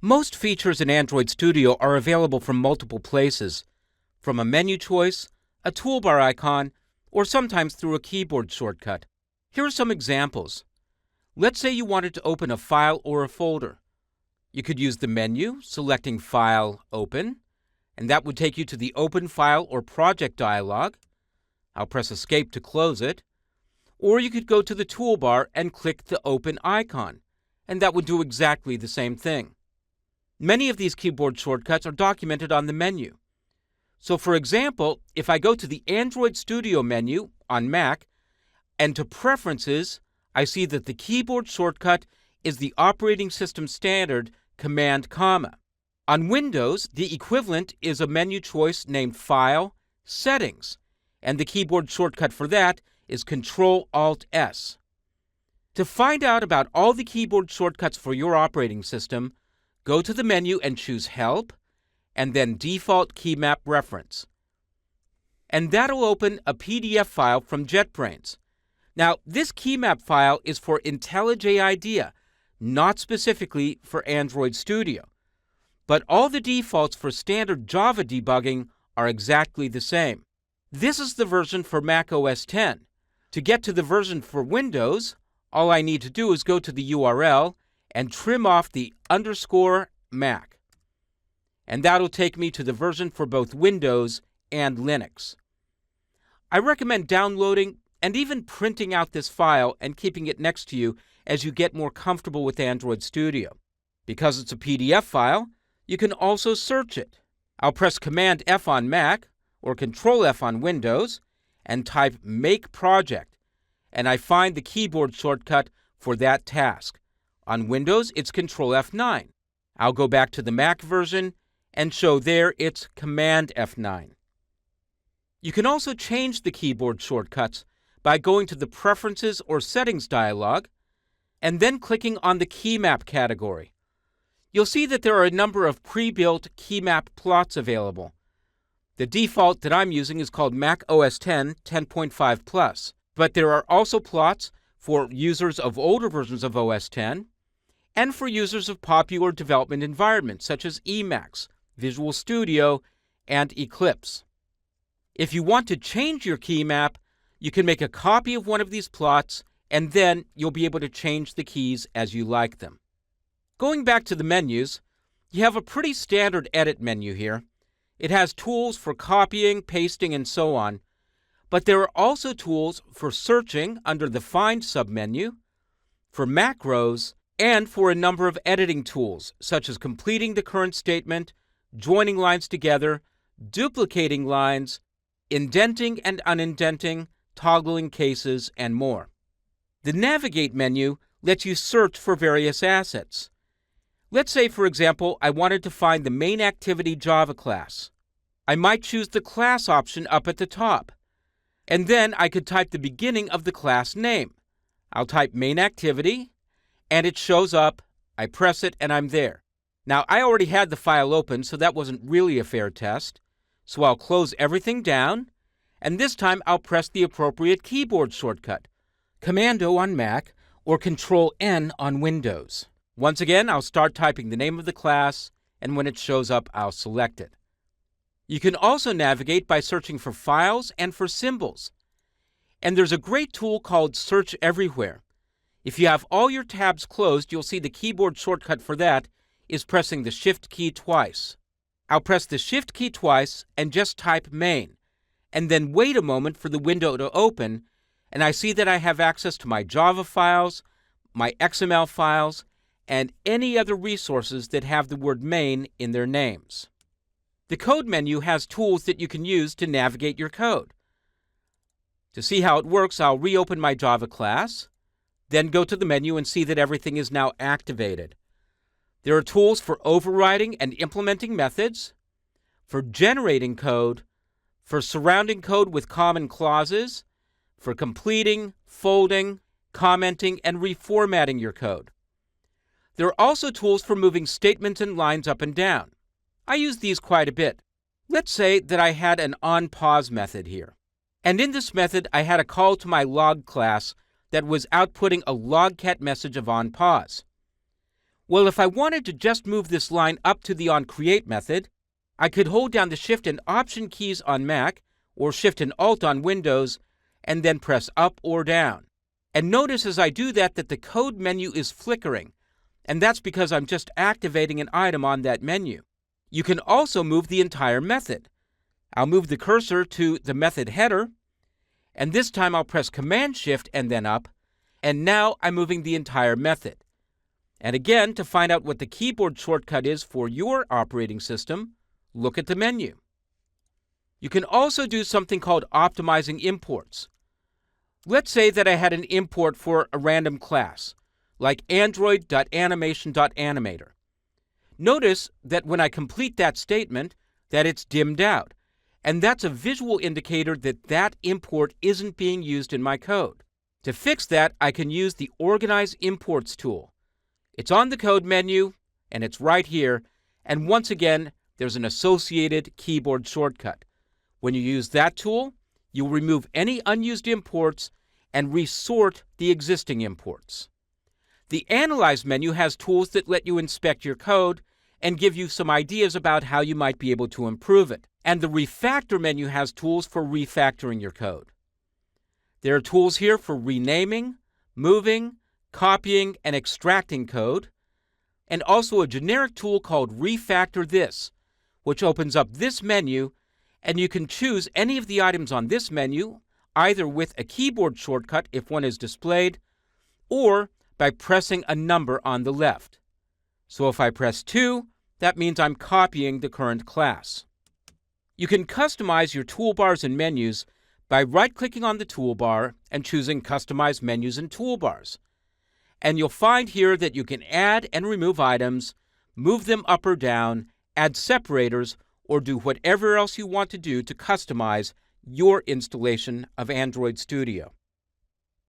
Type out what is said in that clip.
Most features in Android Studio are available from multiple places, from a menu choice, a toolbar icon, or sometimes through a keyboard shortcut. Here are some examples. Let's say you wanted to open a file or a folder. You could use the menu, selecting File, Open, and that would take you to the Open File or Project dialog. I'll press Escape to close it. Or you could go to the toolbar and click the Open icon, and that would do exactly the same thing. Many of these keyboard shortcuts are documented on the menu. So for example, if I go to the Android Studio menu on Mac and to Preferences, I see that the keyboard shortcut is the operating system standard Command, On Windows, the equivalent is a menu choice named File, Settings, and the keyboard shortcut for that is Control-Alt-S. To find out about all the keyboard shortcuts for your operating system, go to the menu and choose Help, and then Default Key Map Reference. And that'll open a PDF file from JetBrains. Now, this key map file is for IntelliJ IDEA, not specifically for Android Studio. But all the defaults for standard Java debugging are exactly the same. This is the version for Mac OS X. To get to the version for Windows, all I need to do is go to the URL and trim off the _Mac. And that'll take me to the version for both Windows and Linux. I recommend downloading and even printing out this file and keeping it next to you as you get more comfortable with Android Studio. Because it's a PDF file, you can also search it. I'll press Command F on Mac or Control F on Windows and type Make Project, and I find the keyboard shortcut for that task. On Windows, it's Control F9. I'll go back to the Mac version and show there it's Command F9. You can also change the keyboard shortcuts by going to the Preferences or Settings dialog and then clicking on the Key Map category. You'll see that there are a number of pre-built key map plots available. The default that I'm using is called Mac OS X 10.5 Plus, but there are also plots for users of older versions of OS X and for users of popular development environments such as Emacs, Visual Studio, and Eclipse. If you want to change your key map, you can make a copy of one of these plots, and then you'll be able to change the keys as you like them. Going back to the menus, you have a pretty standard edit menu here. It has tools for copying, pasting, and so on, but there are also tools for searching under the Find submenu, for macros, and for a number of editing tools, such as completing the current statement, joining lines together, duplicating lines, indenting and unindenting, toggling cases, and more. The Navigate menu lets you search for various assets. Let's say, for example, I wanted to find the main activity Java class. I might choose the class option up at the top, and then I could type the beginning of the class name. I'll type main activity, and it shows up. I press it, and I'm there. Now, I already had the file open, so that wasn't really a fair test. So I'll close everything down, and this time I'll press the appropriate keyboard shortcut, Command-O on Mac or Control-N on Windows. Once again, I'll start typing the name of the class, and when it shows up, I'll select it. You can also navigate by searching for files and for symbols. And there's a great tool called Search Everywhere. If you have all your tabs closed, you'll see the keyboard shortcut for that is pressing the Shift key twice. I'll press the Shift key twice and just type main, and then wait a moment for the window to open, and I see that I have access to my Java files, my XML files, and any other resources that have the word main in their names. The Code menu has tools that you can use to navigate your code. To see how it works, I'll reopen my Java class, then go to the menu and see that everything is now activated. There are tools for overriding and implementing methods, for generating code, for surrounding code with common clauses, for completing, folding, commenting, and reformatting your code. There are also tools for moving statements and lines up and down. I use these quite a bit. Let's say that I had an onPause method here. And in this method, I had a call to my log class that was outputting a logcat message of onPause. Well, if I wanted to just move this line up to the onCreate method, I could hold down the Shift and Option keys on Mac or Shift and Alt on Windows and then press up or down. And notice as I do that the code menu is flickering, and that's because I'm just activating an item on that menu. You can also move the entire method. I'll move the cursor to the method header, and this time I'll press Command-Shift and then up, and now I'm moving the entire method. And again, to find out what the keyboard shortcut is for your operating system, look at the menu. You can also do something called optimizing imports. Let's say that I had an import for a random class, like android.animation.animator. Notice that when I complete that statement, that it's dimmed out, and that's a visual indicator that that import isn't being used in my code. To fix that, I can use the Organize Imports tool. It's on the code menu, and it's right here, and once again, there's an associated keyboard shortcut. When you use that tool, you'll remove any unused imports and resort the existing imports. The Analyze menu has tools that let you inspect your code and give you some ideas about how you might be able to improve it. And the Refactor menu has tools for refactoring your code. There are tools here for renaming, moving, copying, and extracting code, and also a generic tool called Refactor This, which opens up this menu, and you can choose any of the items on this menu, either with a keyboard shortcut if one is displayed, or by pressing a number on the left. So if I press 2, that means I'm copying the current class. You can customize your toolbars and menus by right-clicking on the toolbar and choosing Customize Menus and Toolbars. And you'll find here that you can add and remove items, move them up or down, add separators, or do whatever else you want to do to customize your installation of Android Studio.